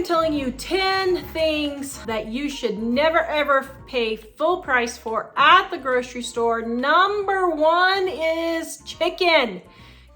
telling you 10 things that you should never ever pay full price for at the grocery store. Number one is chicken.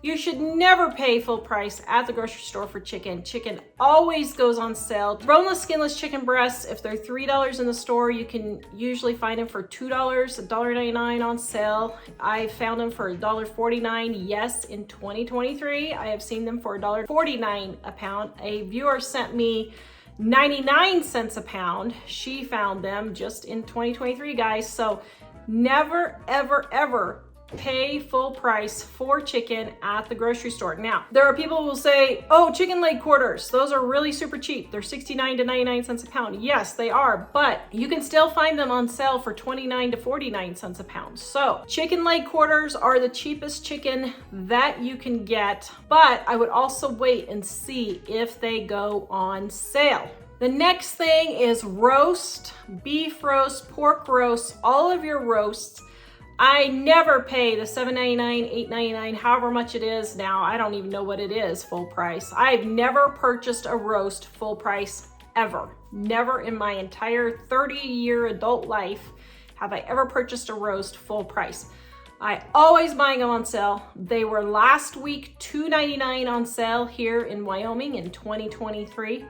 You should never pay full price at the grocery store for chicken. Chicken always goes on sale. Boneless, skinless chicken breasts, if they're $3 in the store, you can usually find them for $2, $1.99 on sale. I found them for $1.49. Yes, in 2023, I have seen them for $1.49 a pound. A viewer sent me 99 cents a pound. She found them just in 2023, guys. So never, ever, ever pay full price for chicken at the grocery store. Now, there are people who will say, oh, chicken leg quarters, those are really super cheap. They're 69 to 99 cents a pound. Yes, they are, but you can still find them on sale for 29 to 49 cents a pound. So chicken leg quarters are the cheapest chicken that you can get, but I would also wait and see if they go on sale. The next thing is roast, beef roast, pork roast, all of your roasts. I never pay the $7.99, $8.99, however much it is now. I don't even know what it is full price. I've never purchased a roast full price ever. Never in my entire 30-year adult life have I ever purchased a roast full price. I always buy them on sale. They were last week $2.99 on sale here in Wyoming in 2023.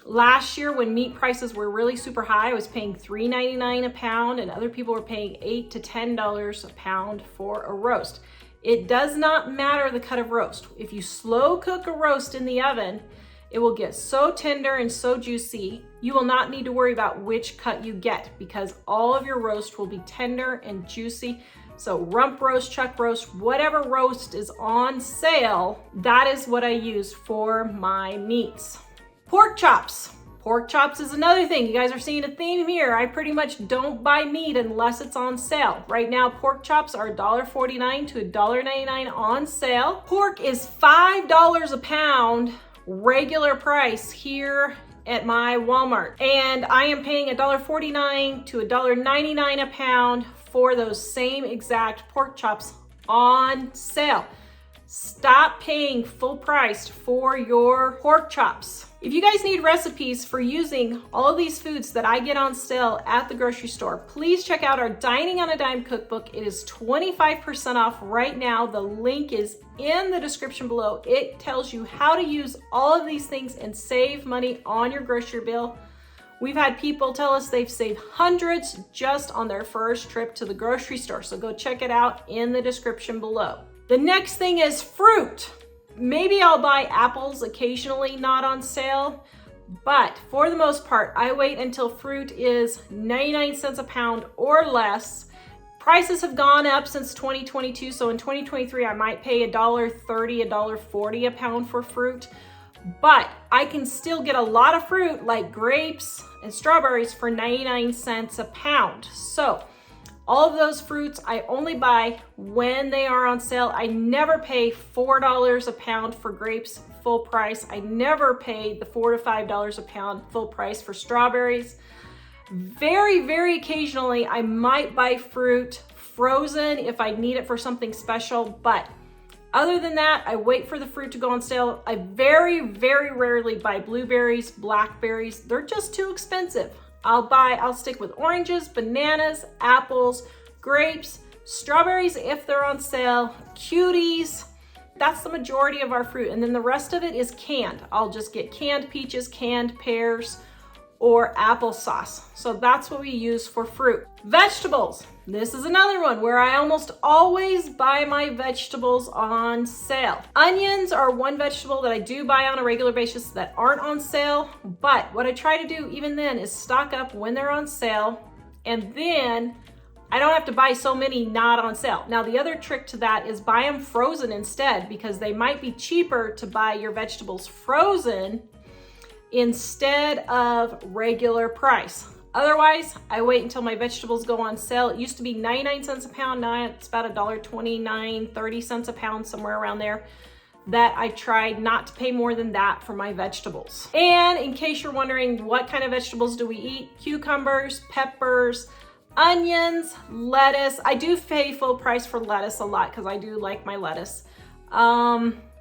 Last year, when meat prices were really super high, I was paying $3.99 a pound, and other people were paying $8 to $10 a pound for a roast. It does not matter the cut of roast. If you slow cook a roast in the oven, it will get so tender and so juicy, you will not need to worry about which cut you get because all of your roast will be tender and juicy. So rump roast, chuck roast, whatever roast is on sale, that is what I use for my meats. Pork chops. Pork chops is another thing. You guys are seeing a theme here. I pretty much don't buy meat unless it's on sale. Right now, pork chops are $1.49 to $1.99 on sale. Pork is $5 a pound, regular price here at my Walmart. And I am paying $1.49 to $1.99 a pound for those same exact pork chops on sale. Stop paying full price for your pork chops. If you guys need recipes for using all of these foods that I get on sale at the grocery store, please check out our Dining on a Dime cookbook. It is 25% off right now. The link is in the description below. It tells you how to use all of these things and save money on your grocery bill. We've had people tell us they've saved hundreds just on their first trip to the grocery store. So go check it out in the description below. The next thing is fruit. Maybe I'll buy apples occasionally, not on sale, but for the most part, I wait until fruit is 99 cents a pound or less. Prices have gone up since 2022, so in 2023, I might pay $1.30, $1.40 a pound for fruit, but I can still get a lot of fruit like grapes and strawberries for 99 cents a pound. So all of those fruits I only buy when they are on sale. I never pay $4 a pound for grapes full price. I never pay the $4 to $5 a pound full price for strawberries. Very, very occasionally, I might buy fruit frozen if I need it for something special, but other than that, I wait for the fruit to go on sale. I very, very rarely buy blueberries, blackberries. They're just too expensive. I'll stick with oranges, bananas, apples, grapes, strawberries if they're on sale, cuties. That's the majority of our fruit. And then the rest of it is canned. I'll just get canned peaches, canned pears, or applesauce. So that's what we use for fruit. Vegetables. This is another one where I almost always buy my vegetables on sale. Onions are one vegetable that I do buy on a regular basis that aren't on sale, but what I try to do even then is stock up when they're on sale, and then I don't have to buy so many not on sale. Now, the other trick to that is buy them frozen instead, because they might be cheaper to buy your vegetables frozen instead of regular price. Otherwise, I wait until my vegetables go on sale. It used to be 99 cents a pound. Now it's about $1.29, 30 cents a pound, somewhere around there. That I tried not to pay more than that for my vegetables. And in case you're wondering, what kind of vegetables do we eat? Cucumbers, peppers, onions, lettuce. I do pay full price for lettuce a lot because I do like my lettuce.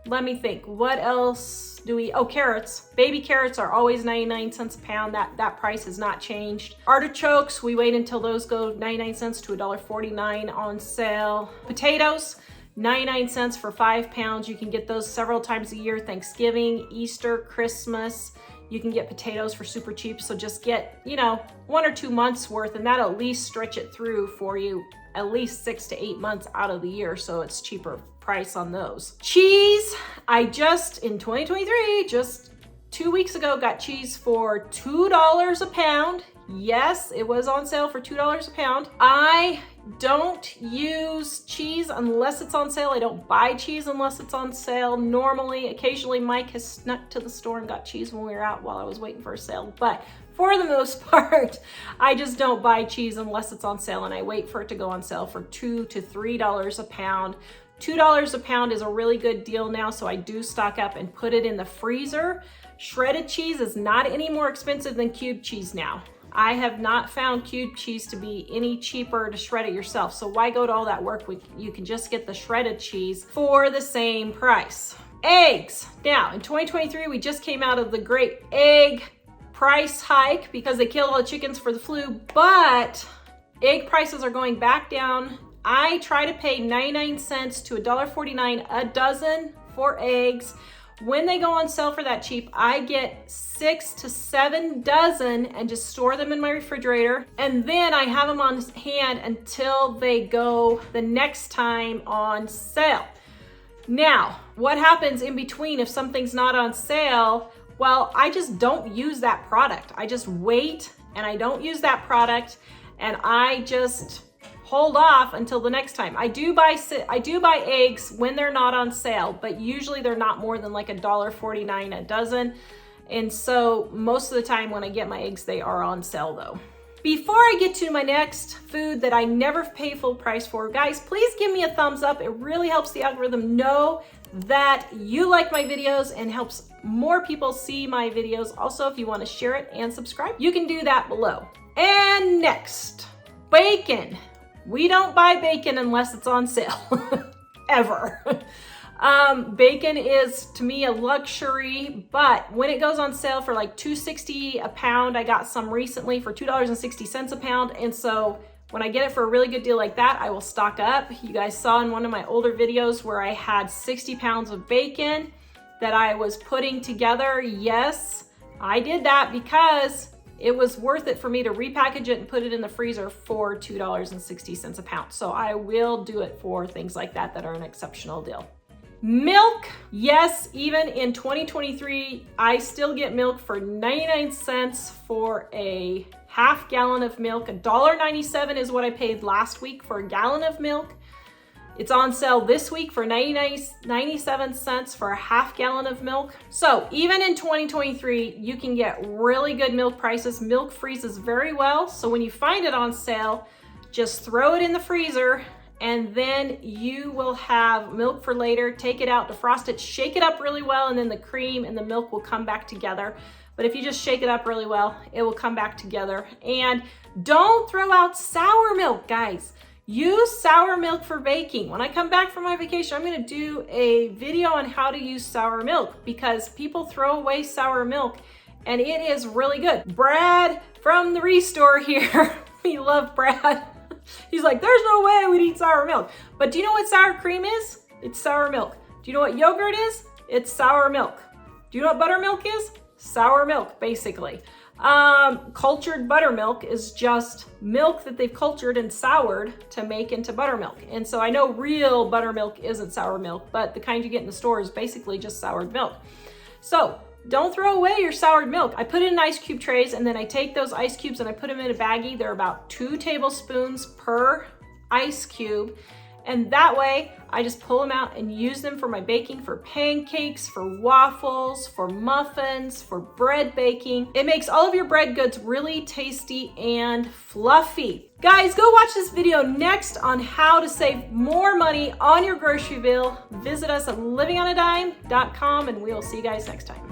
Let me think. What else do we? Oh, carrots. Baby carrots are always 99 cents a pound. That price has not changed. Artichokes, we wait until those go 99 cents to $1.49 on sale. Potatoes, 99 cents for 5 pounds. You can get those several times a year. Thanksgiving, Easter, Christmas. You can get potatoes for super cheap. So just get, 1 or 2 months worth, and that'll at least stretch it through for you at least 6 to 8 months out of the year. So it's cheaper price on those. Cheese, in 2023, just 2 weeks ago, got cheese for $2 a pound. Yes, it was on sale for $2 a pound. I don't use cheese unless it's on sale. I don't buy cheese unless it's on sale. Normally, occasionally Mike has snuck to the store and got cheese when we were out while I was waiting for a sale. But for the most part, I just don't buy cheese unless it's on sale, and I wait for it to go on sale for $2 to $3 a pound. $2 a pound is a really good deal now, so I do stock up and put it in the freezer. Shredded cheese is not any more expensive than cubed cheese now. I have not found cubed cheese to be any cheaper to shred it yourself, so why go to all that work? You can just get the shredded cheese for the same price. Eggs. Now, in 2023, we just came out of the great egg price hike because they killed all the chickens for the flu, but egg prices are going back down. I try to pay 99 cents to $1.49 a dozen for eggs. When they go on sale for that cheap, I get 6 to 7 dozen and just store them in my refrigerator. And then I have them on hand until they go the next time on sale. Now, what happens in between if something's not on sale? Well, I just don't use that product. I just wait and I don't use that product, and I just hold off until the next time. I do buy eggs when they're not on sale, but usually they're not more than like $1.49 a dozen. And so most of the time when I get my eggs, they are on sale though. Before I get to my next food that I never pay full price for, guys, please give me a thumbs up. It really helps the algorithm know that you like my videos and helps more people see my videos. Also, if you want to share it and subscribe, you can do that below. And next, bacon. We don't buy bacon unless it's on sale, ever. Bacon is, to me, a luxury, but when it goes on sale for like $2.60 a pound, I got some recently for $2.60 a pound, and so when I get it for a really good deal like that, I will stock up. You guys saw in one of my older videos where I had 60 pounds of bacon that I was putting together. Yes, I did that because it was worth it for me to repackage it and put it in the freezer for $2.60 a pound. So I will do it for things like that that are an exceptional deal. Milk, yes, even in 2023, I still get milk for 99 cents for a half gallon of milk. $1.97 is what I paid last week for a gallon of milk. It's on sale this week for 97 cents for a half gallon of milk. So even in 2023, you can get really good milk prices. Milk freezes very well. So when you find it on sale, just throw it in the freezer and then you will have milk for later. Take it out, defrost it, shake it up really well, and then the cream and the milk will come back together. But if you just shake it up really well, it will come back together. And don't throw out sour milk, guys. Use sour milk for baking. When I come back from my vacation, I'm gonna do a video on how to use sour milk because people throw away sour milk and it is really good. Brad from the Restore here, we love Brad. He's like, there's no way we'd eat sour milk. But do you know what sour cream is? It's sour milk. Do you know what yogurt is? It's sour milk. Do you know what buttermilk is? Sour milk, basically. Cultured buttermilk is just milk that they've cultured and soured to make into buttermilk. And so I know real buttermilk isn't sour milk, but the kind you get in the store is basically just soured milk. So don't throw away your soured milk. I put it in ice cube trays and then I take those ice cubes and I put them in a baggie. They're about 2 tablespoons per ice cube. And that way I just pull them out and use them for my baking, for pancakes, for waffles, for muffins, for bread baking. It makes all of your bread goods really tasty and fluffy. Guys, go watch this video next on how to save more money on your grocery bill. Visit us at livingonadime.com and we'll see you guys next time.